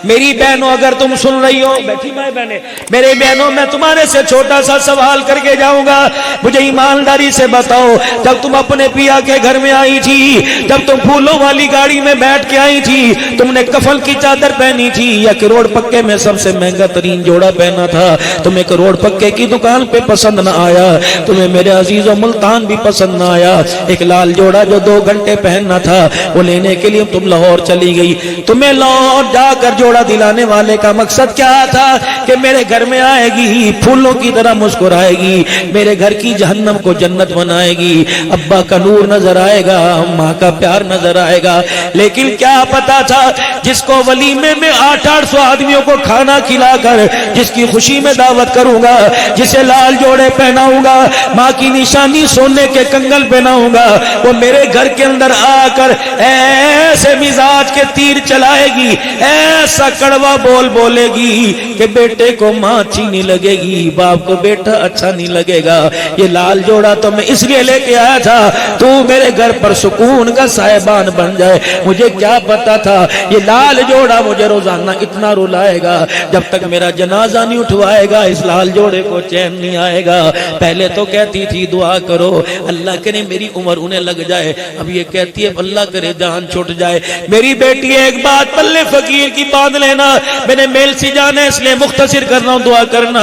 میری بہنوں اگر تم سن رہی ہو، بیٹھی مائیں بہنیں، میرے بہنوں میں تمہارے سے چھوٹا سا سوال کر کے جاؤں گا، مجھے ایمانداری سے بتاؤ، جب تم اپنے پیا کے گھر میں آئی تھی، جب تم پھولوں والی گاڑی میں بیٹھ کے آئی تھی، تم نے کفن کی چادر پہنی تھی یا کروڑ پکے میں سب سے مہنگا ترین جوڑا پہنا تھا؟ تمہیں کروڑ پکے کی دکان پہ پسند نہ آیا، تمہیں میرے عزیزوں ملتان بھی پسند نہ آیا، ایک لال جوڑا جو 2 گھنٹے پہننا تھا وہ لینے کے لیے تم لاہور چلی گئی۔ تمہیں لاہور جا کر جوڑا دلانے والے کا مقصد کیا تھا؟ کہ میرے گھر میں آئے گی، پھولوں کی طرح مسکرائے گی، میرے گھر کی جہنم کو جنت بنائے گی، ابا کا نور نظر آئے گا، ماں کا پیار نظر آئے گا۔ لیکن کیا پتا تھا جس کو ولیمے میں 800 آدمیوں کو کھانا کھلا کر جس کی خوشی میں دعوت کروں گا، جسے لال جوڑے پہناؤں گا، ماں کی نشانی سونے کے کنگل پہناؤں گا، وہ میرے گھر کے اندر آ کر ایسے مزاج کے تیر چلائے گی، ایسا کڑوا بول بولے گی کہ بیٹے کو ماں اچھی نہیں لگے گی، باپ کو بیٹا اچھا نہیں لگے گا۔ یہ لال جوڑا تو میں اس لیے لے کے آیا تھا تو میرے گھر پر سکون کا صاحبان بن جائے۔ مجھے کیا پتا تھا یہ لال جوڑا مجھے روزانہ اتنا رلائے گا، جب تک میرا جنازہ نہیں اٹھوائے گا اس لال جوڑے کو چین نہیں آئے گا۔ پہلے تو کہتی تھی دعا کرو اللہ کرے میری عمر انہیں لگ جائے، اب یہ کہتی ہے اللہ کرے جان چھوٹ جائے۔ میری بیٹی ایک بات پلے فقیر کی باندھ لینا، میں نے میل سی جانا اس لیے مختصر کر رہا ہوں، دعا کرنا۔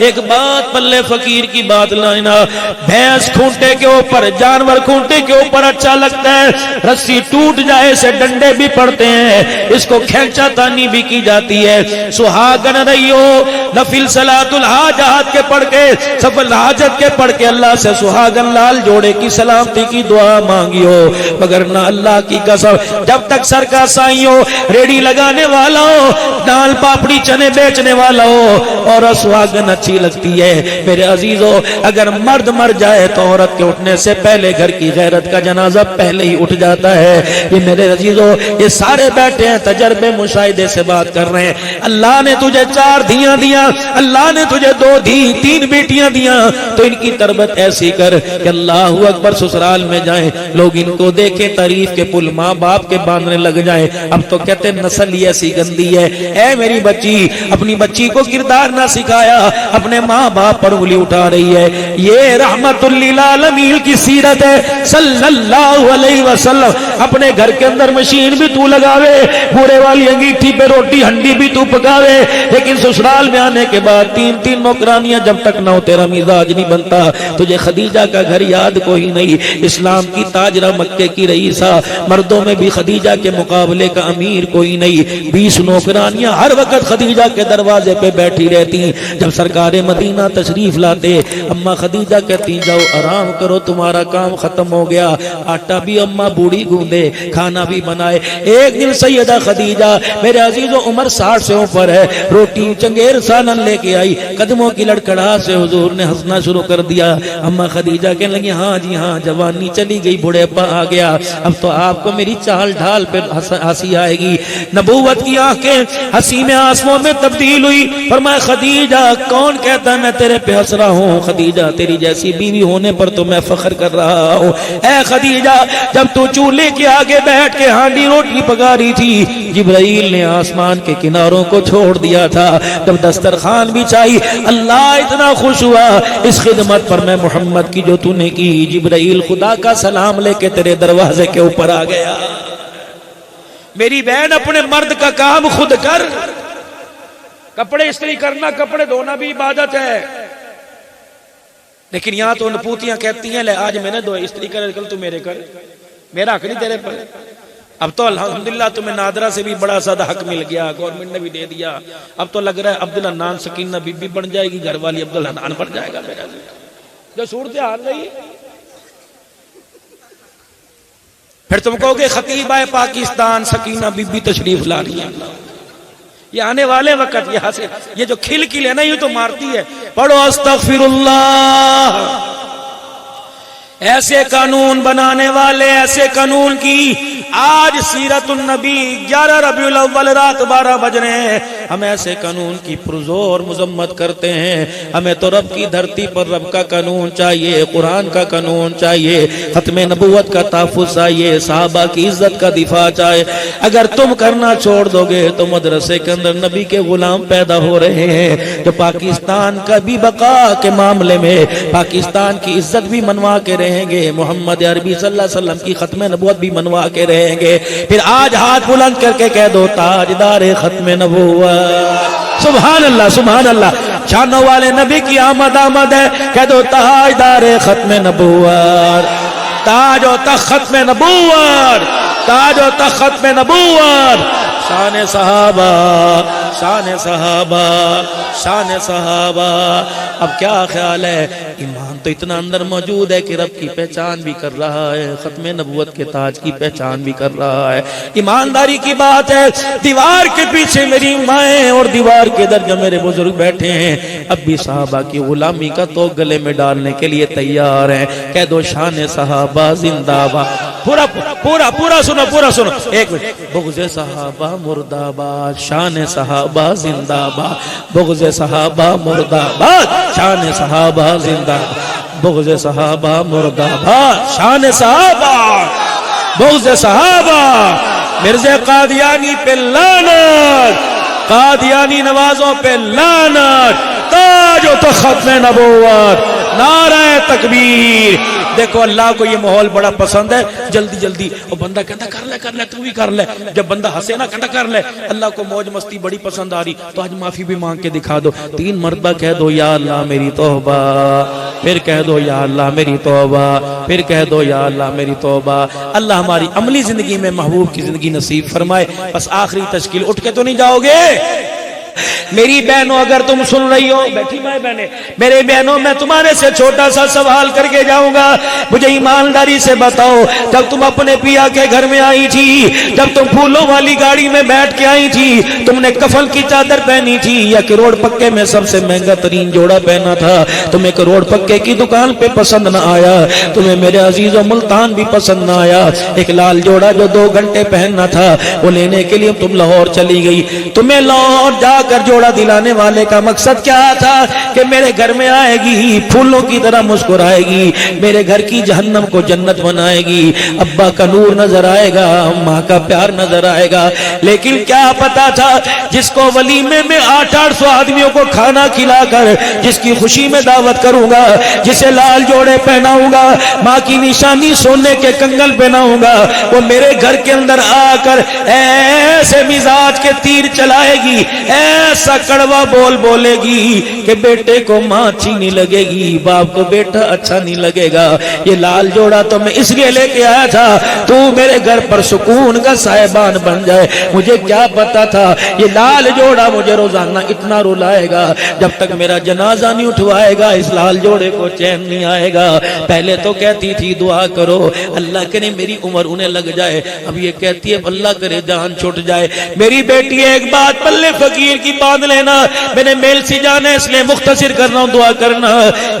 ایک بات پلے فقیر کی بات لینا، بھینس کھونٹے کے اوپر، جانور کھونٹے کے اوپر اچھا لگتا ہے، رسی ٹوٹ جائے سے ڈنڈے بھی پڑتے ہیں، اس کو کھینچا تانی بھی کی جاتی ہے۔ سہاگن رہیو، نفل صلاۃ الحاجات کے پڑھ کے، سفل حاجت کے پڑھ کے اللہ سے سہاگن لال جوڑے کی سلامتی کی دعا مانگیو، مگر نہ اللہ کی قسم جب تک سر کا سائیوں ریڑی لگانے والا ہو، دال پاپڑی چنے بیچنے والا ہو اور سہاگن اچھی لگتی ہے۔ میرے عزیزو اگر مرد مر جائے تو عورت کے اٹھنے سے پہلے گھر کی غیرت کا جنازہ پہلے ہی اٹھ جاتا ہے۔ یہ میرے عزیزو یہ سارے بیٹھے ہیں تجربے مشاہدے سے بات کر رہے ہیں۔ اللہ نے تجھے 4 دھیاں دیا، اللہ نے تجھے 2 دھی 3 بیٹیاں دیا، تو ان کی تربیت ایسی کر کہ اللہ اکبر سسرال میں جائیں لوگ ان کو دیکھیں، تعریف کے پل ماں باپ کے باندھنے لگ جائیں۔ اب تو کہتے ہیں نسل ہی ایسی گندی ہے۔ اے میری بچی، اپنی بچی کو کردار نہ سکھایا، اپنے ماں باپ پر انگلی اٹھا رہی ہے۔ یہ رحمت للعالمین کی سیرت ہے صلی اللہ علیہ وسلم۔ اپنے گھر کے اندر مشین بھی تو لگاوے، بوڑے والی انگیٹھی پہ روٹی ہنڈی بھی تو پکاوے، لیکن سسرال میں آنے کے بعد 3 نوکرانیاں جب تک نہ ہو تیرا مزاج نہیں بنتا۔ تجھے خدیجہ کا گھر یاد کوئی نہیں، اسلام کی تاجرہ مکے کی رئیسہ، مردوں میں بھی خدیجہ کے مقابلے کا امیر کوئی نہیں۔ 20 نوکرانیاں ہر وقت خدیجہ کے دروازے پہ بیٹھی رہتی۔ جب سرکار مدینہ تشریف لاتے اماں خدیجہ کہتی جاؤ آرام کرو، تمہارا کام ختم ہو گیا۔ آٹا بھی اماں بوڑھی گوندے، کھانا بھی بنائے۔ ایک دن سیدہ خدیجہ میرے عزیزو عمر 60 سے اوپر ہے، روٹی چنگیر سالن لے کے آئی، قدموں کی لڑکڑاہٹ سے حضور نے ہنسنا شروع کر دیا۔ اماں خدیجہ کہنے لگی ہاں جی ہاں، جوانی چلی گئی، بوڑھے پا آ گیا، اب تو آپ کو میری چال ڈھال پہ ہنسی آئے گی۔ نبوت کی آنکھیں ہنسی میں آنسوؤں میں تبدیل ہوئی۔ فرمایا خدیجہ کون کہتا ہے میں تیرے پہ ہنس رہا ہوں؟ خدیجہ تیری جیسی بیوی ہونے پر تو میں فخر کر رہا ہوں۔ اے خدیجہ جب تو چولہے کے آگے بیٹھ کے ہانڈی روٹی پکا رہی تھی، جبرائیل نے آسمان کے کناروں کو چھوڑ دیا تھا۔ جب دسترخوان بچائی اللہ اتنا خوش ہوا اس خدمت پر میں محمد کی جو تو نے کی، جبرائیل خدا کا سلام لے کے تیرے دروازے کے اوپر آ گیا۔ میری بہن اپنے مرد کا کام خود کر، کپڑے استری کرنا کپڑے دھونا بھی عبادت ہے، لیکن یہاں تو نپوتیاں کہتی ہیں لے آج میں نے دھوئے استری کر، کل تو میرے کر، میرا حق نہیں تیرے پر۔ اب تو الحمدللہ تمہیں نادرہ سے بھی بڑا زیادہ حق مل گیا، گورنمنٹ نے بھی دے دیا۔ اب تو لگ رہا ہے عبدالحنان سکینہ بی بی بن جائے گی، گھر والی عبدالحنان بن جائے گا۔ میرا جو صورتحال رہی پھر تم کہو گے خطیبہ پاکستان سکینہ بی بی تشریف لا رہی ہے۔ یہ آنے والے وقت یہ جو کھل کھل ہے نا یہ تو مارتی ہے۔ پڑھو استغفر اللہ۔ ایسے قانون بنانے والے، ایسے قانون کی آج سیرت النبی 11 ربیع الاول رات 12 بج رہے ہیں، ہم ایسے قانون کی پرزور مذمت کرتے ہیں. ہمیں تو رب کی دھرتی پر رب کا قانون چاہیے, قرآن کا قانون چاہیے, ختم نبوت کا تحفظ چاہیے, صحابہ کی عزت کا دفاع چاہیے. اگر تم کرنا چھوڑ دو گے تو مدرسے کے اندر نبی کے غلام پیدا ہو رہے ہیں جو پاکستان کا بھی بقا کے معاملے میں پاکستان کی عزت بھی منوا کے رہیں گے, محمد عربی صلی اللہ علیہ وسلم کی ختم نبوت بھی منوا کے رہیں گے. پھر آج ہاتھ بلند کر کے کہہ دو تاجدار ختم نبوت. سبحان اللہ سبحان اللہ. شانوں والے نبی کی آمد آمد ہے, کہہ دو تاجدار ختم نبوت. تاج و تخت ختم نبوت, تاج و تخت ختم نبوت. شان صحابہ, شان صحابہ, شان صحابہ. اب کیا خیال ہے, ایمان تو اتنا اندر موجود ہے کہ رب کی پہچان بھی کر رہا ہے, ختم نبوت کے تاج کی پہچان بھی کر رہا ہے. ایمانداری کی بات ہے, دیوار کے پیچھے میری مائیں اور دیوار کے ادھر جو میرے بزرگ بیٹھے ہیں اب بھی صحابہ کی غلامی کا تو گلے میں ڈالنے کے لیے تیار ہیں. کہہ دو شان صحابہ زندہ باد. پورا پورا پورا سنو, پورا سنو, ایک منٹ. بغض صحابہ مردہ باد, شان صحابہ زندہ باد. بغض صحابہ مردہ باد, شان صحابہ زندہ باد. بغض صحابہ مردہ باد, شان صحابہ. بغض صحابہ. مرزا قادیانی پہ لعنت, قادیانی نوازوں پہ لعنت. تاج و تخت ختم نبوت. نعرہ تکبیر. دیکھو اللہ کو یہ ماحول بڑا پسند ہے, جلدی جلدی وہ بندہ کہتا کر لے تو بھی کر لے. جب بندہ ہنسے نا کہتا کر لے. اللہ کو موج مستی بڑی پسند آ رہی تو آج معافی بھی مانگ کے دکھا دو. 3 مرتبہ کہہ دو یا اللہ میری توبہ, پھر کہہ دو یا اللہ میری توبہ, پھر کہہ دو یا اللہ میری توبہ. اللہ ہماری عملی زندگی میں محبوب کی زندگی نصیب فرمائے. بس آخری تشکیل, اٹھ کے تو نہیں جاؤ گے میری بہنوں. اگر تم سن رہی ہو, بیٹھی مائیں بہنیں, میرے بہنوں میں تمہارے سے چھوٹا سا سوال کر کے جاؤں گا. مجھے ایمانداری سے بتاؤ, جب تم اپنے پیا کے گھر میں آئی تھی, جب تم پھولوں والی گاڑی میں بیٹھ کے آئی تھی, تم نے کفن کی چادر پہنی تھی یا کروڑ پکے میں سب سے مہنگا ترین جوڑا پہنا تھا؟ تمہیں کروڑ پکے کی دکان پہ پسند نہ آیا, تمہیں میرے عزیزوں ملتان بھی پسند نہ آیا. ایک لال جوڑا جو 2 گھنٹے پہننا تھا وہ لینے کے لیے تم لاہور چلی گئی. تمہیں لاہور جا کر جوڑا دلانے والے کا مقصد کیا تھا کہ میرے گھر میں آئے گی, پھولوں کی طرح مسکرائے گی, میرے گھر کی جہنم کو جنت بنائے گی. ابا کا نور نظر آئے گا, ماں کا پیار نظر آئے گا. لیکن کیا پتا تھا جس کو ولیمے میں 800 آدمیوں کو کھانا کھلا کر جس کی خوشی میں دعوت کروں گا, جسے لال جوڑے پہناؤں گا, ماں کی نشانی سونے کے کنگل پہناؤں گا, وہ میرے گھر کے اندر آ کر ایسے مزاج کے تیر چلائے گی, ایسا کڑوا بول بولے گی کہ بیٹے کو ماں اچھی نہیں لگے گی, باپ کو بیٹا اچھا نہیں لگے گا. یہ لال جوڑا تو میں اس لیے لے کے آیا تھا تو میرے گھر پر سکون کا صاحبان بن جائے. مجھے کیا پتا تھا یہ لال جوڑا مجھے روزانہ اتنا رلائے گا, جب تک میرا جنازہ نہیں اٹھوائے گا اس لال جوڑے کو چین نہیں آئے گا. پہلے تو کہتی تھی دعا کرو اللہ کرے میری عمر انہیں لگ جائے, اب یہ کہتی ہے اللہ کرے جان چھوٹ جائے. میری بیٹی ایک بات پلے فقیر کی باندھ لینا, میں نے میل سی جانا اس لیے مختصر کر رہا ہوں, دعا کرنا.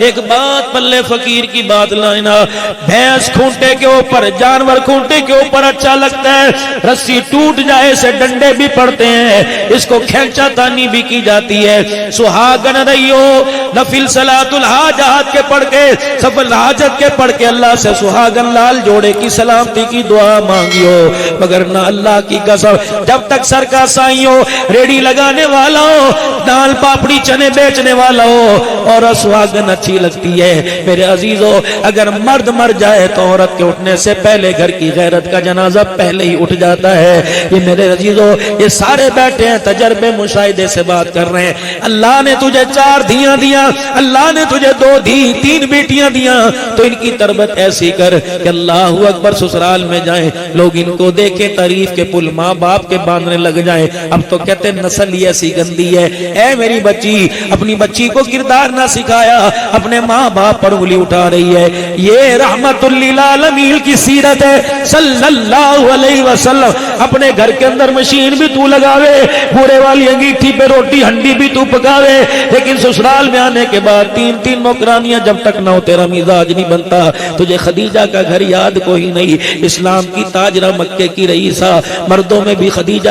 ایک بات پلے فقیر کی بات لینا, بھینس کھونٹے کے اوپر, جانور کھونٹے کے اوپر اچھا لگتا ہے, رسی ٹوٹ جائے سے ڈنڈے بھی پڑتے ہیں, اس کو کھینچا تانی بھی کی جاتی ہے. سہاگن رہیو, نفل صلاۃ الحاجات کے پڑھ کے, سفل حاجت کے پڑھ کے اللہ سے سہاگن لال جوڑے کی سلامتی کی دعا مانگیو. مگر نہ اللہ کی قسم جب تک سر کا سائیوں ریڑی لگانے والا ہو, دال پاپڑی چنے بیچنے والا ہو, اور سہاگن اچھی لگتی ہے. میرے عزیزو اگر مرد مر جائے تو عورت کے اٹھنے سے پہلے گھر کی غیرت کا جنازہ پہلے ہی اٹھ جاتا ہے. یہ میرے عزیزو یہ سارے بیٹھے ہیں تجربے مشاہدے سے بات کر رہے ہیں. اللہ نے تجھے 4 دھیاں دیا, اللہ نے تجھے 2 دھی 3 بیٹیاں دیا, تو ان کی تربیت ایسی کر کہ اللہ اکبر سسرال میں جائیں لوگ ان کو دیکھیں تعریف کے پل ماں باپ کے باندھنے لگ جائیں. اب تو کہتے ہیں نسل ہی ایسی گندی ہے. اے میری بچی, اپنی بچی کو کردار نہ سکھایا, اپنے ماں باپ پر انگلی اٹھا رہی ہے. یہ رحمت للعالمین کی سیرت ہے صلی اللہ علیہ وسلم. اپنے گھر کے اندر مشین بھی تو لگاوے, بوڑے والی انگیٹھی پہ روٹی ہنڈی بھی تو پکاوے, لیکن سسرال میں آنے کے بعد 3 نوکرانیاں جب تک نہ ہو تیرا مزاج نہیں بنتا. تجھے خدیجہ کا گھر یاد کوئی نہیں, اسلام کی تاجرہ مکے کی رئیسہ, مردوں میں بھی خدیجہ